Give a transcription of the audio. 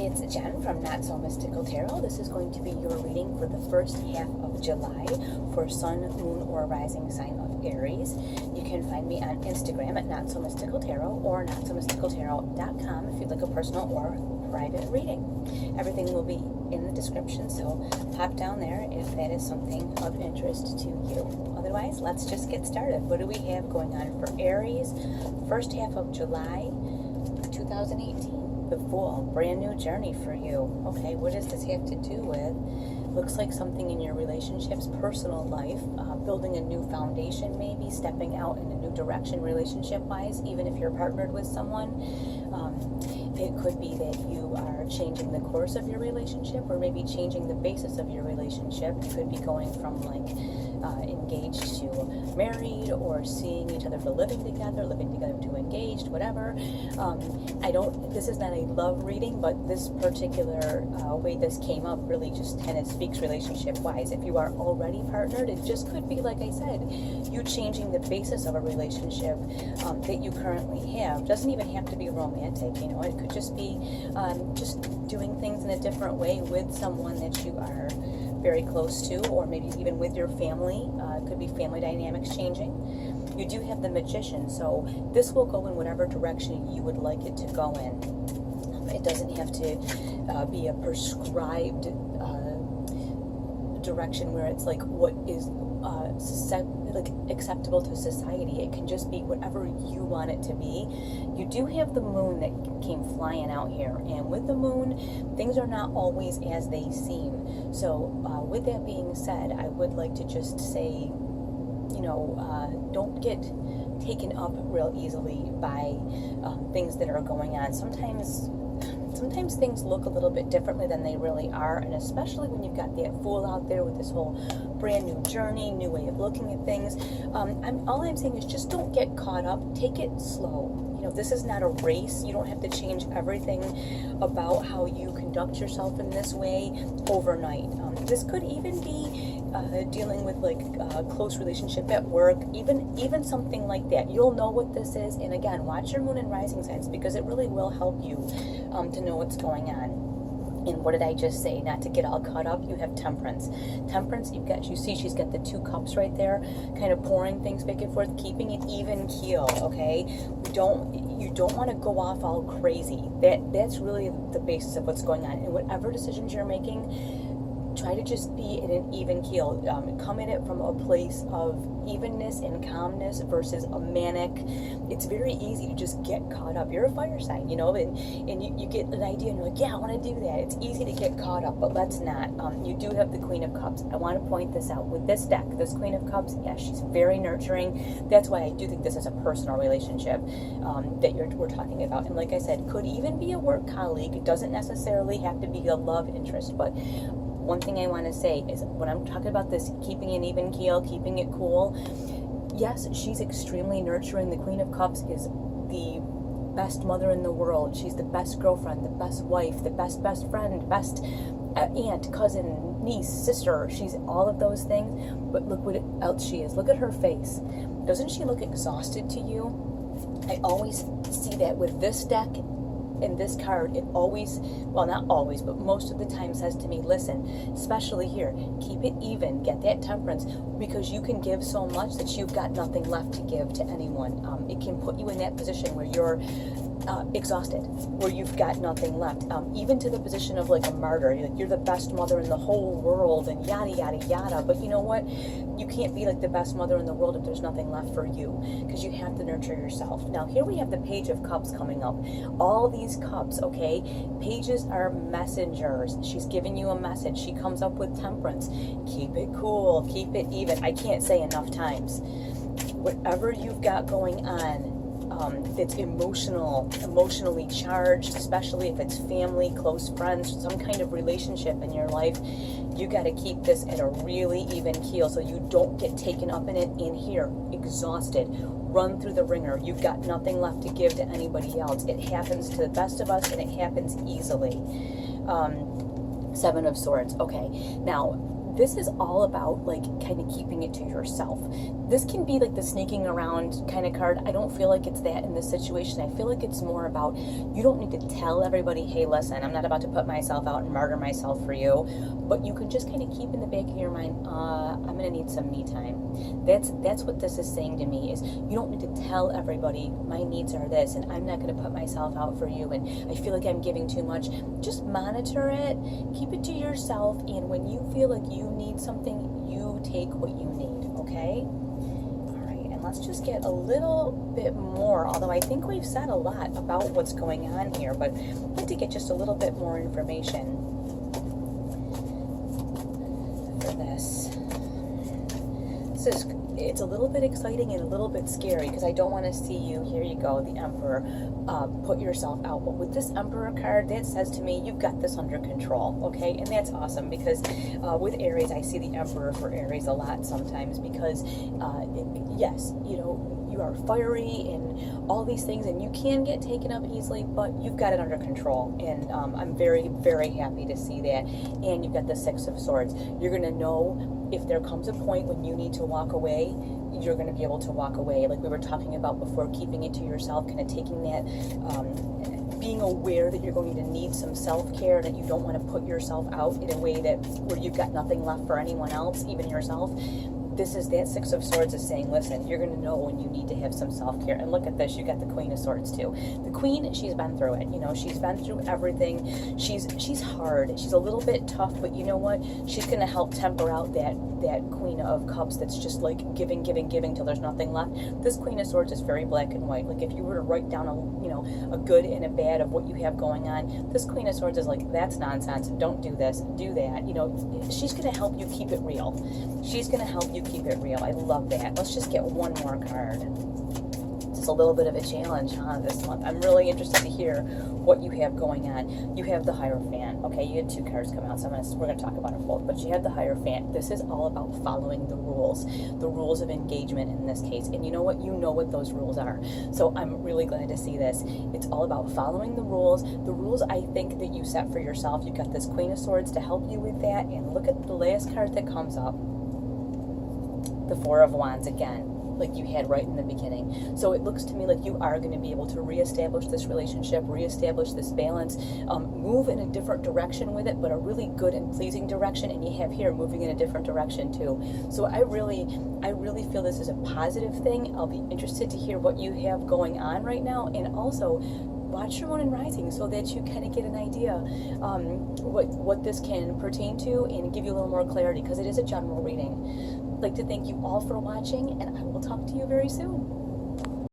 it's Jen from Not So Mystical Tarot. This is going to be your reading for the first half of July for Sun, Moon, or Rising sign of Aries. You can find me on Instagram at Not So Mystical Tarot or NotSoMysticalTarot.com if you'd like a personal or private reading. Everything will be in the description, so pop down there if that is something of interest to you. Otherwise, let's just get started. What do we have going on for Aries? First half of July 2018. The Fool, brand new journey for you. Okay, what does this have to do with? Looks like something in your relationships, personal life, building a new foundation, maybe stepping out in a new direction relationship-wise, even if you're partnered with someone. It could be that you are changing the course of your relationship, or maybe changing the basis of your relationship. You could be going from like engaged to married, or seeing each other for living together to engaged, whatever. This is not a love reading, but this particular way this came up really just kind of speaks relationship-wise. If you are already partnered, it just could be, like I said, you changing the basis of a relationship that you currently have. Doesn't even have to be romantic, you know. It could just be just doing things in a different way with someone that you are very close to, or maybe even with your family. It could be family dynamics changing. You do have the Magician, so this will go in whatever direction you would like it to go in. It doesn't have to be a prescribed direction where it's like what is acceptable to society. It can just be whatever you want it to be. You do have the Moon that came flying out here, and with the Moon, things are not always as they seem. So with that being said, I would like to just say, you know, don't get taken up real easily by things that are going on. Sometimes things look a little bit differently than they really are, and especially when you've got that Fool out there with this whole brand new journey, new way of looking at things. All I'm saying is just don't get caught up. Take it slow. You know, this is not a race. You don't have to change everything about how you conduct yourself in this way overnight. This could even be dealing with like a close relationship at work, even something like that. You'll know what this is, and again, watch your Moon and Rising signs, because it really will help you to know what's going on. And what did I just say? Not to get all caught up, you have Temperance. Temperance, you see she's got the 2 cups right there, kind of pouring things back and forth, keeping it even keel, okay? You don't want to go off all crazy. That's really the basis of what's going on. And whatever decisions you're making, try to just be in an even keel. Come at it from a place of evenness and calmness versus a manic. It's very easy to just get caught up. You're a fire sign, you know, and you get an idea and you're like, yeah, I want to do that. It's easy to get caught up, but let's not. You do have the Queen of Cups. I want to point this out. With this deck, this Queen of Cups, yeah, she's very nurturing. That's why I do think this is a personal relationship that we're talking about. And like I said, could even be a work colleague. It doesn't necessarily have to be a love interest, but one thing I want to say is when I'm talking about this, keeping an even keel, keeping it cool, yes, she's extremely nurturing. The Queen of Cups is the best mother in the world. She's the best girlfriend, the best wife, the best friend, best aunt, cousin, niece, sister. She's all of those things, but look what else she is. Look at her face. Doesn't she look exhausted to you? I always see that with this deck. And this card, it always, well, not always, but most of the time says to me, listen, especially here, keep it even, get that Temperance, because you can give so much that you've got nothing left to give to anyone. It can put you in that position where you're exhausted, where you've got nothing left, even to the position of like a martyr. You're the best mother in the whole world and yada yada yada, but you know what, you can't be like the best mother in the world if there's nothing left for you, because you have to nurture yourself. Now here we have the Page of Cups coming up. All these cups, okay, pages are messengers. She's giving you a message. She comes up with Temperance. Keep it cool, keep it even. I can't say enough times, whatever you've got going on that's emotionally charged, especially if it's family, close friends, some kind of relationship in your life, you got to keep this at a really even keel so you don't get taken up in it in here, exhausted, run through the ringer. You've got nothing left to give to anybody else. It happens to the best of us, and it happens easily. 7 of Swords. Okay, now this is all about like kind of keeping it to yourself. This can be like the sneaking around kind of card. I don't feel like it's that in this situation. I feel like it's more about, you don't need to tell everybody, hey, listen, I'm not about to put myself out and martyr myself for you, but you can just kind of keep in the back of your mind, I'm gonna need some me time. That's what this is saying to me, is you don't need to tell everybody my needs are this, and I'm not gonna put myself out for you, and I feel like I'm giving too much. Just monitor it, keep it to yourself, and when you feel like you need something, you take what you need, okay? All right, and let's just get a little bit more, although I think we've said a lot about what's going on here, but I'd like to get just a little bit more information for this. It's a little bit exciting and a little bit scary, because I don't want to see you, here you go, the Emperor, put yourself out. But with this Emperor card, that says to me, you've got this under control, okay? And that's awesome, because with Aries, I see the Emperor for Aries a lot sometimes, because yes, you know, you are fiery and all these things, and you can get taken up easily, but you've got it under control, and I'm very, very happy to see that. And you've got the Six of Swords. You're going to know if there comes a point when you need to walk away, you're going to be able to walk away. Like we were talking about before, keeping it to yourself, kind of taking that, being aware that you're going to need some self-care, that you don't want to put yourself out in a way that where you've got nothing left for anyone else, even yourself. This is that Six of Swords is saying, listen, you're going to know when you need to have some self-care. And look at this, you got the Queen of Swords too. The Queen, she's been through it. You know, she's been through everything. She's hard. She's a little bit tough, but you know what? She's going to help temper out that Queen of Cups that's just like giving till there's nothing left. This Queen of Swords is very black and white. Like if you were to write down a good and a bad of what you have going on, this Queen of Swords is like, that's nonsense. Don't do this, do that. You know, she's going to help you keep it real. She's going to help you keep it real. I love that. Let's just get one more card. It's a little bit of a challenge, this month. I'm really interested to hear what you have going on. You have the Hierophant. Okay, you had two cards come out, so we're going to talk about it both. But you have the Hierophant. This is all about following the rules of engagement in this case. And you know what? You know what those rules are. So I'm really glad to see this. It's all about following the rules. The rules, I think, that you set for yourself. You've got this Queen of Swords to help you with that. And look at the last card that comes up. The Four of Wands again, like you had right in the beginning. So it looks to me like you are going to be able to reestablish this relationship, reestablish this balance, move in a different direction with it, but a really good and pleasing direction. And you have here moving in a different direction too. So I really feel this is a positive thing. I'll be interested to hear what you have going on right now, and also watch your moon and rising so that you kind of get an idea what this can pertain to, and give you a little more clarity, because it is a general reading. I'd like to thank you all for watching, and I will talk to you very soon.